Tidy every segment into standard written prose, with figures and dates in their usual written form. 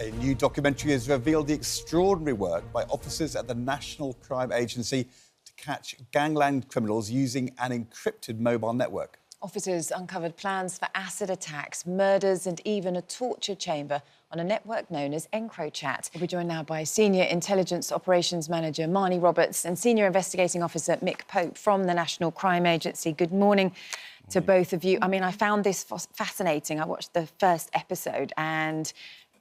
A new documentary has revealed the extraordinary work by officers at the National Crime Agency to catch gangland criminals using an encrypted mobile network. Officers uncovered plans for acid attacks, murders and even a torture chamber on a network known as EncroChat. We're joined now by Senior Intelligence Operations Manager Marni and Senior Investigating Officer Mick Pope from the National Crime Agency. Good morning to both of you. I mean, I found this fascinating. I watched the first episode, and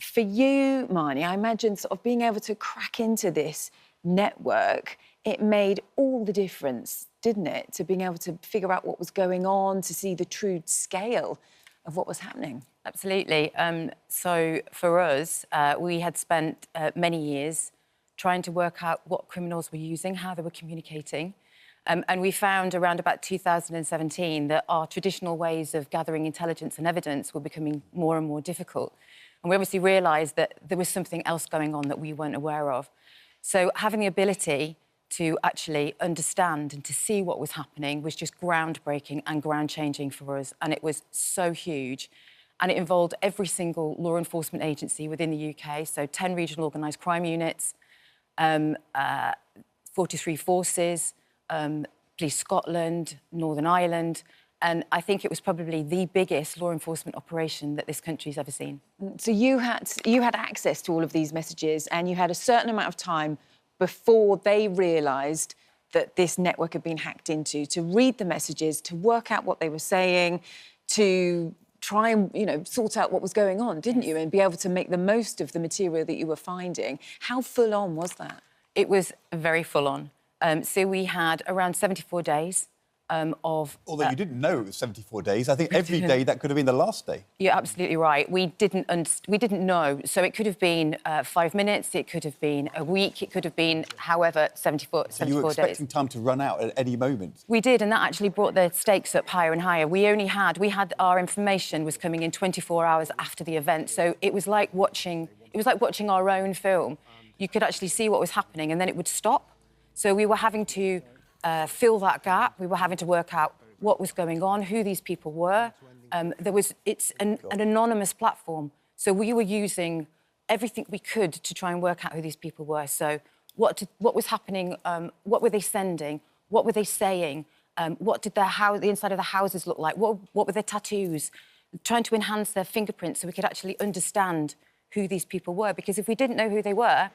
for you, Marni, I imagine sort of being able to crack into this network, it made all the difference, didn't it, to being able to figure out what was going on, to see the true scale of what was happening? Absolutely. So for us, we had spent many years trying to work out what criminals were using, how they were communicating. And we found around about 2017 that our traditional ways of gathering intelligence and evidence were becoming more and more difficult. And we obviously realised that there was something else going on that we weren't aware of. So having the ability to actually understand and to see what was happening was just groundbreaking and ground-changing for us. And it was so huge. And it involved every single law enforcement agency within the UK, so 10 regional organised crime units, 43 forces, Police Scotland, Northern Ireland, and I think it was probably the biggest law enforcement operation that this country's ever seen. So you had access to all of these messages, and you had a certain amount of time before they realised that this network had been hacked into, to read the messages, to work out what they were saying, to try and, you know, sort out what was going on, didn't you? And be able to make the most of the material that you were finding. How full-on was that? It was very full-on. So we had around 74 days of... Although you didn't know it was 74 days. I think every day that could have been the last day. You're absolutely right. We didn't know. So it could have been 5 minutes, it could have been a week, it could have been, however, 74 days. So you were expecting time to run out at any moment? We did, and that actually brought the stakes up higher and higher. We had our information was coming in 24 hours after the event, so it was like watching our own film. You could actually see what was happening, and then it would stop. So we were having to fill that gap. We were having to work out what was going on, who these people were. It's an anonymous platform. So we were using everything we could to try and work out who these people were. So what was happening? What were they sending? What were they saying? What did the inside of the houses look like? What were their tattoos? Trying to enhance their fingerprints so we could actually understand who these people were. Because if we didn't know who they were,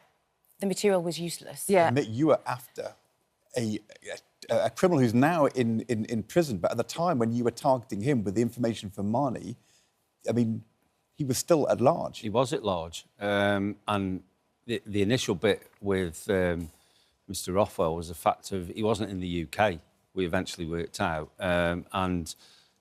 the material was useless. Yeah. Mick, you were after a criminal who's now in prison, but at the time when you were targeting him with the information from Marni, I mean, he was still at large. He was at large. And the initial bit with Mr Rothwell was the fact of he wasn't in the UK. We eventually worked out. And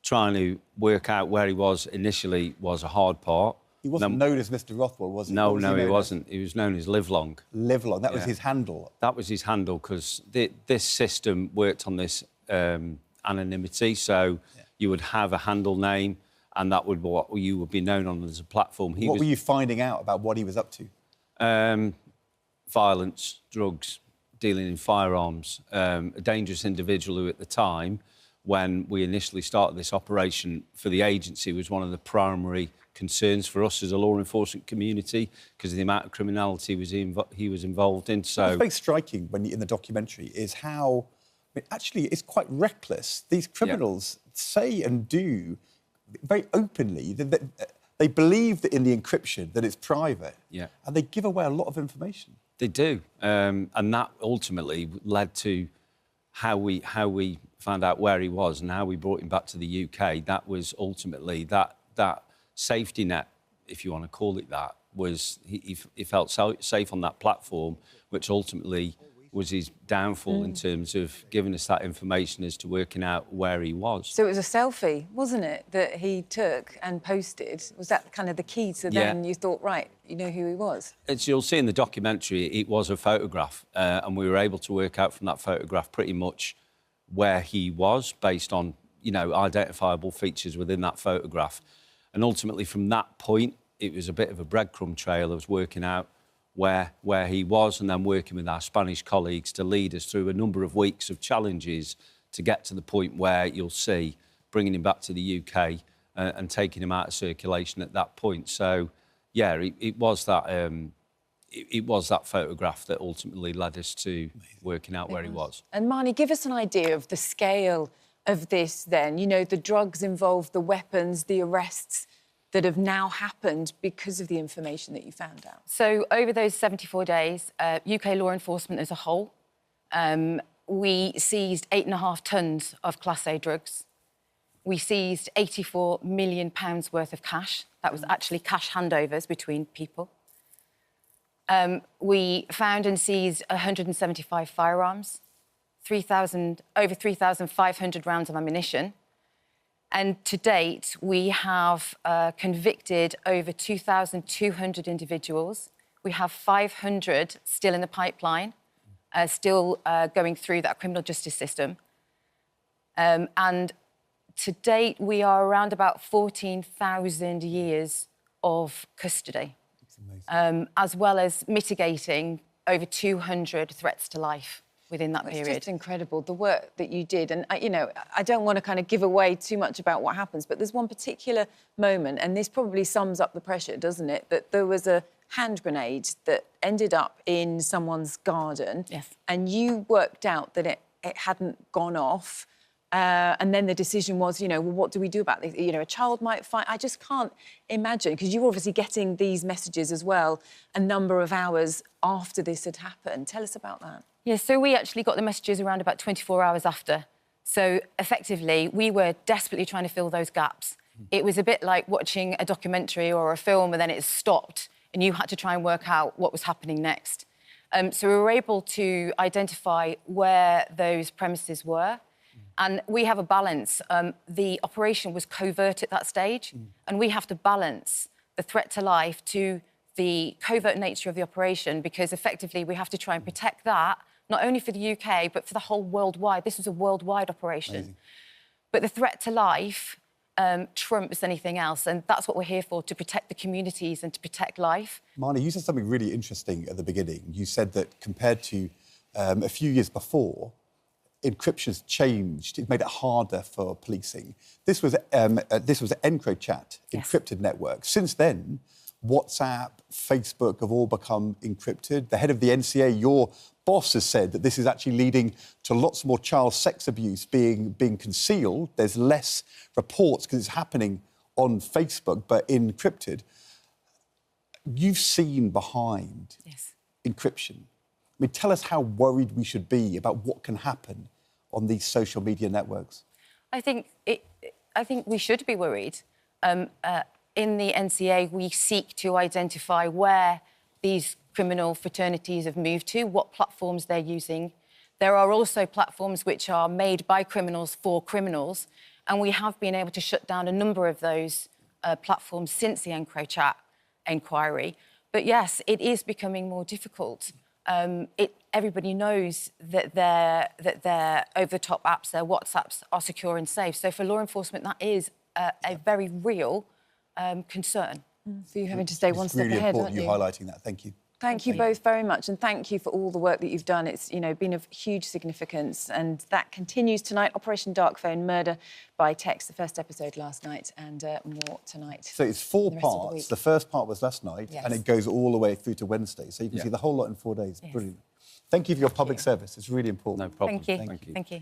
trying to work out where he was initially was a hard part. He wasn't known as Mr Rothwell, was he? No, he wasn't. He was known as Livelong. Livelong, that was his handle. That was his handle, because this system worked on this anonymity, so you would have a handle name, and that would what you would be known on as a platform. What were you finding out about what he was up to? Violence, drugs, dealing in firearms, a dangerous individual who, at the time, when we initially started this operation for the agency, was one of the primary concerns for us as a law enforcement community because of the amount of criminality he was involved in. So what's very striking when in the documentary is how, I mean, actually, it's quite reckless. These criminals say and do very openly that they believe that in the encryption that it's private, and they give away a lot of information. They do, and that ultimately led to how we found out where he was and how we brought him back to the UK. That was ultimately that safety net, if you want to call it that, was he felt safe on that platform, which ultimately was his downfall in terms of giving us that information as to working out where he was. So it was a selfie, wasn't it, that he took and posted? Was that kind of the key to then you thought, right, you know who he was? As you'll see in the documentary, it was a photograph, and we were able to work out from that photograph pretty much where he was based on, you know, identifiable features within that photograph. And ultimately, from that point, it was a bit of a breadcrumb trail of working out where he was, and then working with our Spanish colleagues to lead us through a number of weeks of challenges to get to the point where you'll see bringing him back to the UK and taking him out of circulation at that point. So, yeah, it was that. It was that photograph that ultimately led us to working out where he was. And Marni, give us an idea of the scale of this then. You know, the drugs involved, the weapons, the arrests that have now happened because of the information that you found out. So over those 74 days, UK law enforcement as a whole, we seized 8.5 tonnes of Class A drugs. We seized £84 million worth of cash. That was actually cash handovers between people. We found and seized 175 firearms, over 3,500 rounds of ammunition. And to date, we have convicted over 2,200 individuals. We have 500 still in the pipeline, still going through that criminal justice system. And to date, we are around about 14,000 years of custody. As well as mitigating over 200 threats to life within that period. It's just incredible, the work that you did. And, you know, I don't want to kind of give away too much about what happens, but there's one particular moment, and this probably sums up the pressure, doesn't it, that there was a hand grenade that ended up in someone's garden. Yes. And you worked out that it hadn't gone off. And then the decision was, you know, well, what do we do about this? You know, a child might find... I just can't imagine, because you were obviously getting these messages as well a number of hours after this had happened. Tell us about that. Yeah, so we actually got the messages around about 24 hours after. So, effectively, we were desperately trying to fill those gaps. It was a bit like watching a documentary or a film and then it stopped and you had to try and work out what was happening next. So we were able to identify where those premises were. And we have a balance. The operation was covert at that stage, and we have to balance the threat to life to the covert nature of the operation, because effectively we have to try and protect that, not only for the UK, but for the whole worldwide. This was a worldwide operation. Amazing. But the threat to life trumps anything else, and that's what we're here for, to protect the communities and to protect life. Marni, you said something really interesting at the beginning. You said that compared to a few years before, encryption's changed. It made it harder for policing. This was EncroChat, encrypted network. Since then, WhatsApp, Facebook have all become encrypted. The head of the NCA, your boss, has said that this is actually leading to lots more child sex abuse being concealed. There's less reports because it's happening on Facebook, but encrypted. You've seen behind encryption. I mean, tell us how worried we should be about what can happen on these social media networks. I think we should be worried. In the NCA, we seek to identify where these criminal fraternities have moved to, what platforms they're using. There are also platforms which are made by criminals for criminals, and we have been able to shut down a number of those platforms since the EncroChat inquiry. But yes, it is becoming more difficult. Everybody knows that their over-the-top apps, their WhatsApps, are secure and safe. So for law enforcement, that is a very real concern. For you having to stay one step ahead, It's really important you you highlighting that. Thank you. Thank you both very much, and thank you for all the work that you've done. It's, you know, been of huge significance, and that continues tonight. Operation Dark Phone, Murder by Text, the first episode last night, and more tonight. So it's 4 parts. The first part was last night, and it goes all the way through to Wednesday. So you can see the whole lot in 4 days. Brilliant. Thank you for your public service. It's really important. No problem. Thank you. Thank you. Thank you.